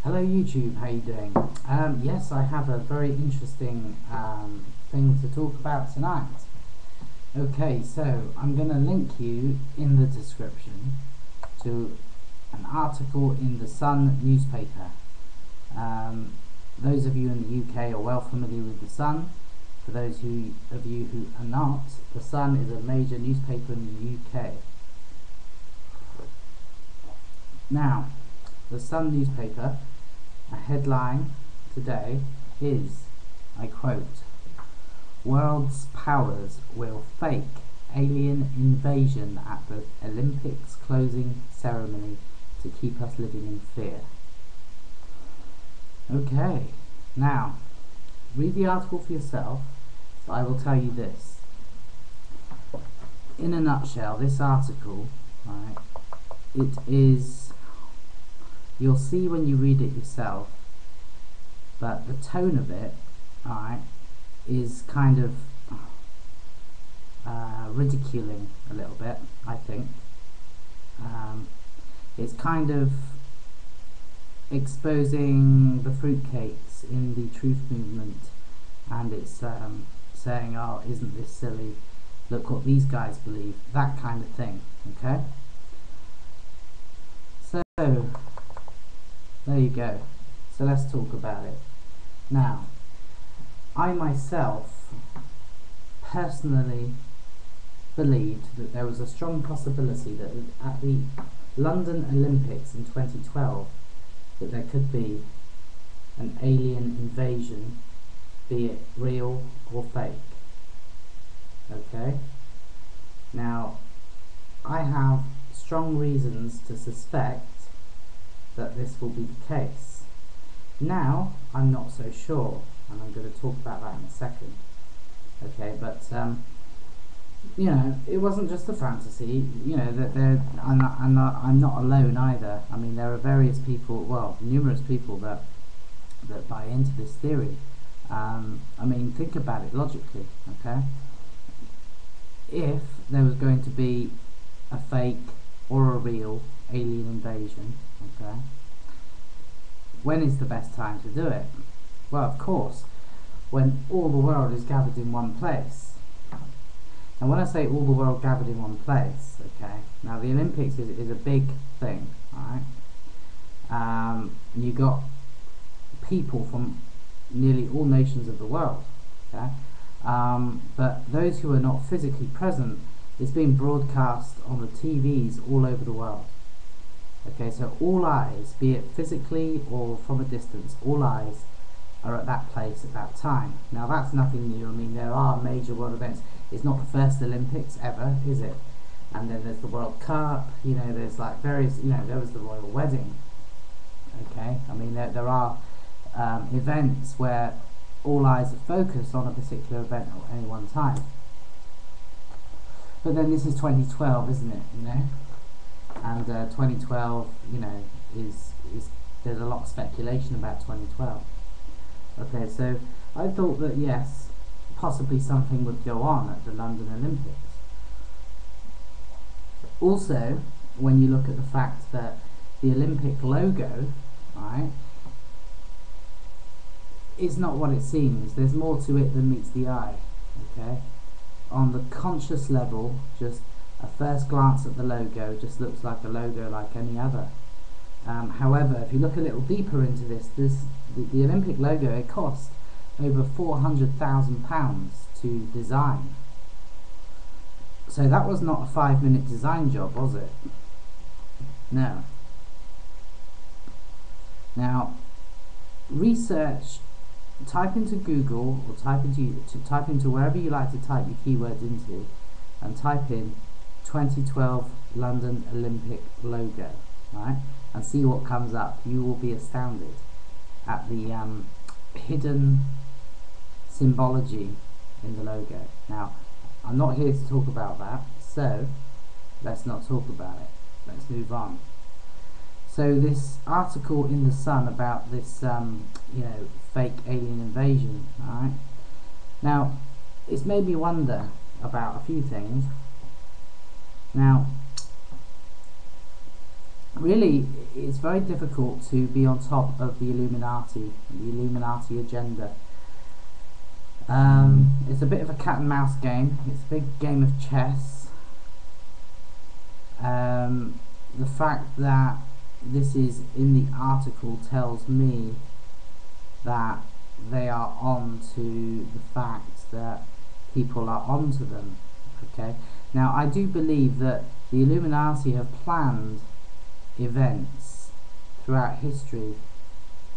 Hello YouTube, how you doing? Yes, I have a very interesting thing to talk about tonight. Okay, so I'm going to link you in the description to an article in the Sun newspaper. Those of you in the UK are well familiar with the Sun. For those of you who are not, the Sun is a major newspaper in the UK. Now, the Sun newspaper, a headline today is, I quote, "World's powers will fake alien invasion at the Olympics closing ceremony to keep us living in fear." Okay, now read the article for yourself, but I will tell you this. In a nutshell, this article, right, it is, you'll see when you read it yourself, but the tone of it, alright, is kind of ridiculing a little bit, I think. It's kind of exposing the fruitcakes in the truth movement, and it's saying, oh, isn't this silly, look what these guys believe, that kind of thing. Okay, so there you go. So let's talk about it. Now, I myself personally believed that there was a strong possibility that at the London Olympics in 2012 that there could be an alien invasion, be it real or fake. Okay? Now, I have strong reasons to suspect that this will be the case. Now, I'm not so sure, and I'm going to talk about that in a second. Okay, but you know, it wasn't just a fantasy. You know that I'm not alone either. I mean, there are various people, well, numerous people that buy into this theory. I mean, think about it logically. Okay, if there was going to be a fake or a real alien invasion, okay, when is the best time to do it? Well, of course, when all the world is gathered in one place. And when I say all the world gathered in one place, okay, now the Olympics is a big thing, alright? You got people from nearly all nations of the world, okay? But those who are not physically present, it's being broadcast on the TVs all over the world. Okay, so all eyes, be it physically or from a distance, all eyes are at that place at that time. Now that's nothing new. I mean, there are major world events. It's not the first Olympics ever, is it? And then there's the World Cup, you know, there's like various, you know, there was the Royal Wedding. Okay, I mean, there are events where all eyes are focused on a particular event at any one time. But then this is 2012, isn't it, you know? And 2012, you know, is there's a lot of speculation about 2012. Okay, so I thought that yes, possibly something would go on at the London Olympics. Also, when you look at the fact that the Olympic logo, right, is not what it seems. There's more to it than meets the eye. Okay, on the conscious level, just a first glance at the logo just looks like a logo like any other. However, if you look a little deeper into this, the Olympic logo, it cost over £400,000 to design. So that was not a 5-minute design job, was it? No. Now, research. Type into Google or type into wherever you like to type your keywords into, and type in 2012 London Olympic logo, right? And see what comes up. You will be astounded at the hidden symbology in the logo. Now, I'm not here to talk about that, so let's not talk about it. Let's move on. So this article in the Sun about this, you know, fake alien invasion. All right. Now, it's made me wonder about a few things. Now, really, it's very difficult to be on top of the Illuminati agenda. It's a bit of a cat and mouse game. It's a big game of chess. The fact that this is in the article tells me that they are on to the fact that people are onto them. Okay, now I do believe that the Illuminati have planned events throughout history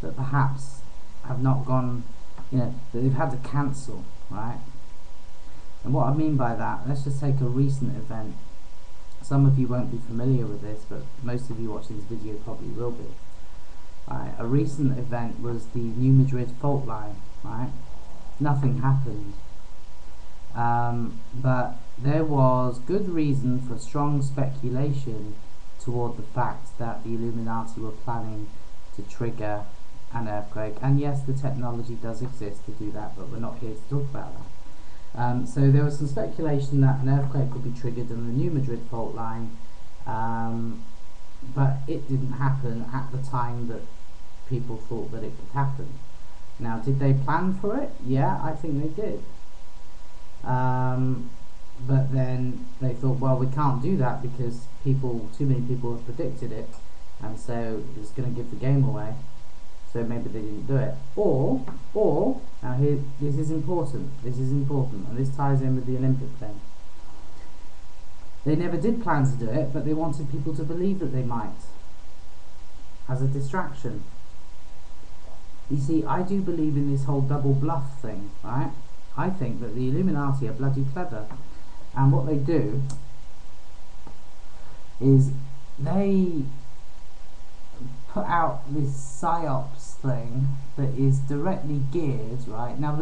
that perhaps have not gone, that they've had to cancel, right? And what I mean by that, let's just take a recent event. Some of you won't be familiar with this, but most of you watching this video probably will be. Right? A recent event was the New Madrid fault line, right? Nothing happened. But there was good reason for strong speculation toward the fact that the Illuminati were planning to trigger an earthquake. And yes, the technology does exist to do that, but we're not here to talk about that. So there was some speculation that an earthquake could be triggered in the New Madrid fault line, but it didn't happen at the time that people thought that it could happen. Now, did they plan for it? Yeah, I think they did. But then they thought, well, we can't do that because too many people have predicted it, and so it's going to give the game away. So maybe they didn't do it. Or now here, this is important, and this ties in with the Olympic thing. They never did plan to do it, but they wanted people to believe that they might, as a distraction. You see, I do believe in this whole double bluff thing, right? I think that the Illuminati are bloody clever, and what they do is they put out this psyops thing that is directly geared, right? Now,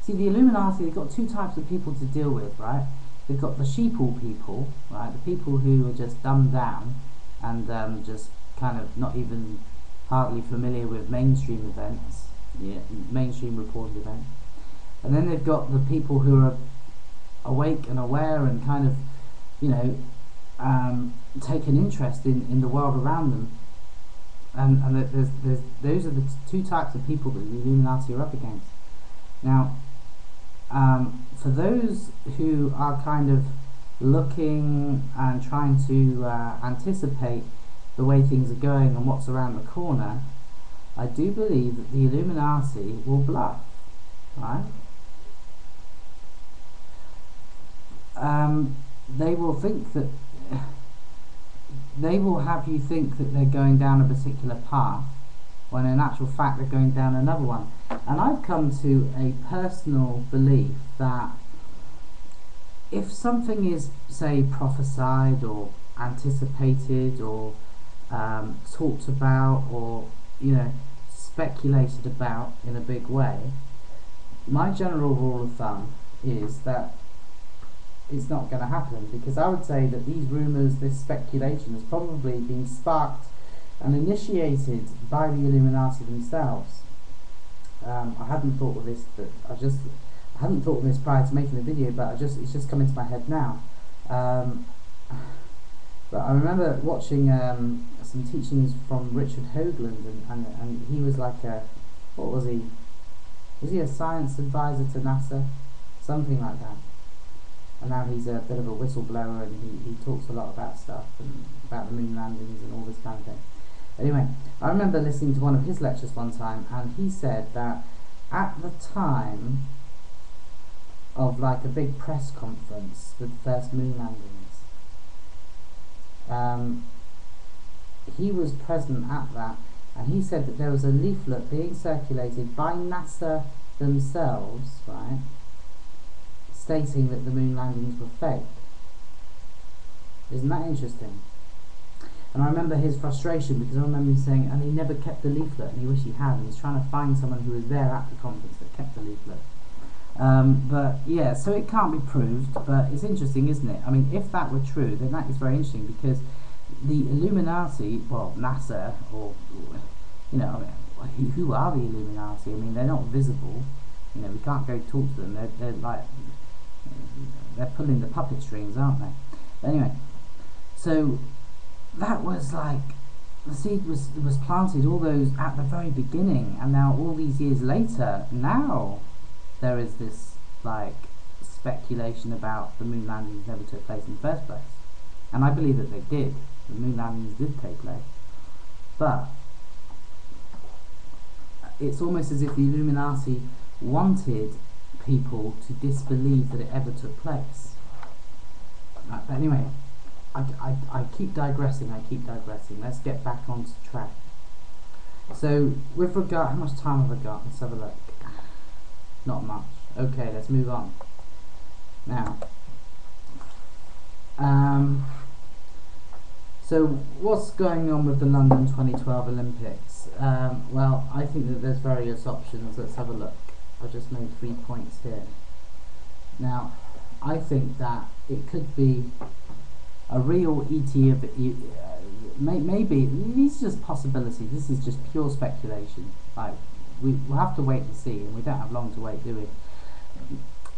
see, the Illuminati, they've got two types of people to deal with, right? They've got the sheeple people, right? The people who are just dumbed down and just kind of not even hardly familiar with mainstream events, mainstream reported events. And then they've got the people who are awake and aware and kind of, take an interest in the world around them. And those are the two types of people that the Illuminati are up against. Now, for those who are kind of looking and trying to anticipate the way things are going and what's around the corner, I do believe that the Illuminati will bluff, right? They will think that they will have you think that they're going down a particular path when in actual fact they're going down another one. And I've come to a personal belief that if something is, say, prophesied or anticipated or talked about or speculated about in a big way, my general rule of thumb is that it's not going to happen, because I would say that these rumours, this speculation has probably been sparked and initiated by the Illuminati themselves. I hadn't thought of this, I hadn't thought of this prior to making the video, but it's just come into my head now. But I remember watching some teachings from Richard Hoagland, and he was like what was he? Was he a science advisor to NASA? Something like that. And now he's a bit of a whistleblower, and he talks a lot about stuff, and about the moon landings and all this kind of thing. Anyway, I remember listening to one of his lectures one time, and he said that at the time of like a big press conference with the first moon landings, he was present at that, and he said that there was a leaflet being circulated by NASA themselves, right, stating that the moon landings were fake. Isn't that interesting? And I remember his frustration, because I remember him saying, and he never kept the leaflet, and he wished he had, and he's trying to find someone who was there at the conference that kept the leaflet. But yeah, so it can't be proved, but it's interesting, isn't it? I mean, if that were true, then that is very interesting, because the Illuminati, well, NASA, or who are the Illuminati? I mean, they're not visible. We can't go talk to them. They're like, they're pulling the puppet strings, aren't they? But anyway, so that was like, the seed was planted all those at the very beginning, and now all these years later, now there is this like speculation about the moon landings never took place in the first place. And I believe that they did. The moon landings did take place. But it's almost as if the Illuminati wanted people to disbelieve that it ever took place. But anyway, I keep digressing. Let's get back onto track. So, with regard, how much time have I got? Let's have a look. Not much. Okay, let's move on. Now, so what's going on with the London 2012 Olympics? Well, I think that there's various options. Let's have a look. I've just made 3 points here. Now, I think that it could be a real maybe these are just possibilities. This is just pure speculation. Like, we'll have to wait and see, and we don't have long to wait, do we?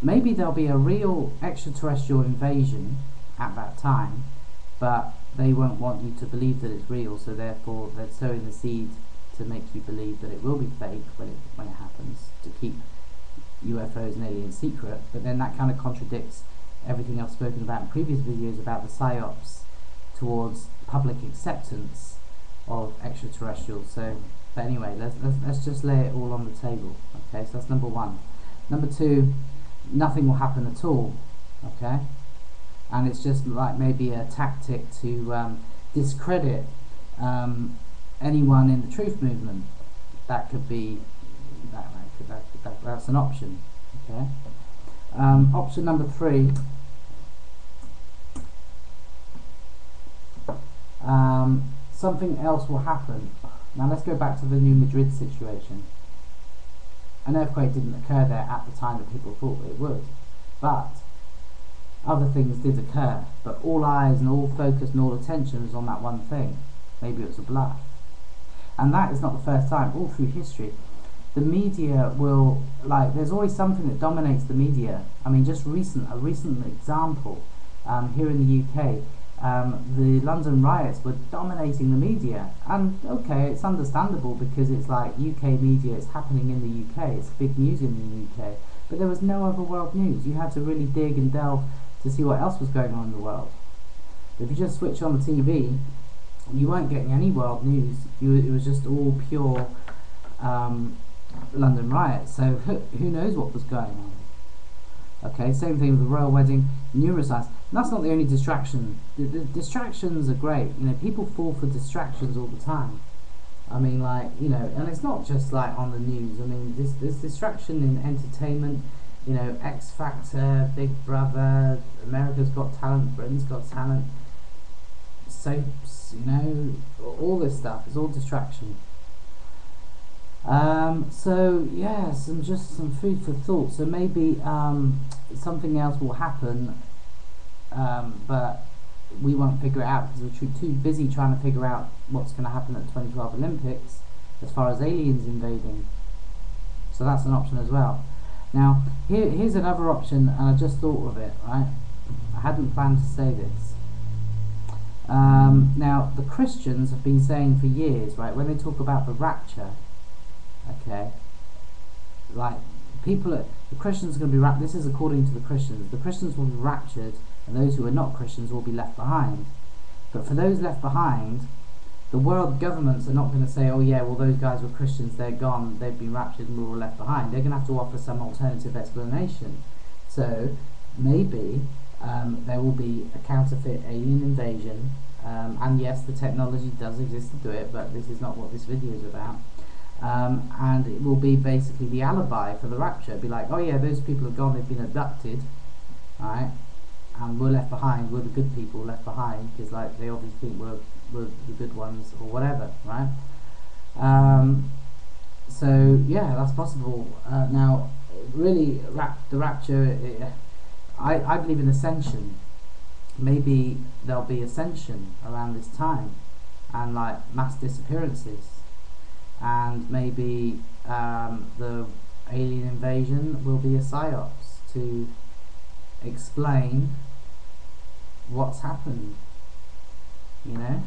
Maybe there'll be a real extraterrestrial invasion at that time, but they won't want you to believe that it's real, so therefore they're sowing the seed to make you believe that it will be fake when it happens, to keep UFOs and aliens secret. But then that kind of contradicts everything I've spoken about in previous videos about the psyops towards public acceptance of extraterrestrials. So, but anyway, let's just lay it all on the table. Okay, so that's number one. Number two, nothing will happen at all. Okay, and it's just like maybe a tactic to discredit anyone in the truth movement. That could be that's an option. Okay. Option number three. Something else will happen. Now let's go back to the New Madrid situation. An earthquake didn't occur there at the time that people thought it would, but other things did occur. But all eyes and all focus and all attention was on that one thing. Maybe it was a bluff. And that is not the first time. All through history, the media will, like, there's always something that dominates the media. I mean, just a recent example here in the UK. The London riots were dominating the media, and okay, it's understandable because it's like UK media, it's happening in the UK, it's big news in the UK, but there was no other world news. You had to really dig and delve to see what else was going on in the world. If you just switch on the TV, you weren't getting any world news. It was just all pure London riots, so who knows what was going on. Okay, same thing with the royal wedding, neuroscience. And that's not the only distraction. The distractions are great. You know, people fall for distractions all the time. I mean, like, you know, and it's not just like on the news. I mean, this distraction in entertainment. You know, X Factor, Big Brother, America's Got Talent, Britain's Got Talent, soaps. You know, all this stuff is all distraction. So yeah, some food for thought. So maybe something else will happen, but we won't figure it out because we're too busy trying to figure out what's going to happen at the 2012 Olympics as far as aliens invading. So that's an option as well. Now here's another option, and I just thought of it. Right, I hadn't planned to say this. Now the Christians have been saying for years, right, when they talk about the rapture. Okay, like the Christians are going to be raptured. This is according to the Christians. The Christians will be raptured, and those who are not Christians will be left behind. But for those left behind, the world governments are not going to say, "Oh yeah, well those guys were Christians, they're gone, they've been raptured, and we're all left behind." They're going to have to offer some alternative explanation. So maybe there will be a counterfeit alien invasion, and yes, the technology does exist to do it, but this is not what this video is about. And it will be basically the alibi for the rapture. It'll be like, oh yeah, those people are gone, they've been abducted, right? And we're left behind, we're the good people left behind, because like they obviously think we're the good ones or whatever, right? So yeah, that's possible. Now, really, the rapture, I believe in ascension. Maybe there'll be ascension around this time, and like mass disappearances. And maybe the alien invasion will be a psyops to explain what's happened, you know?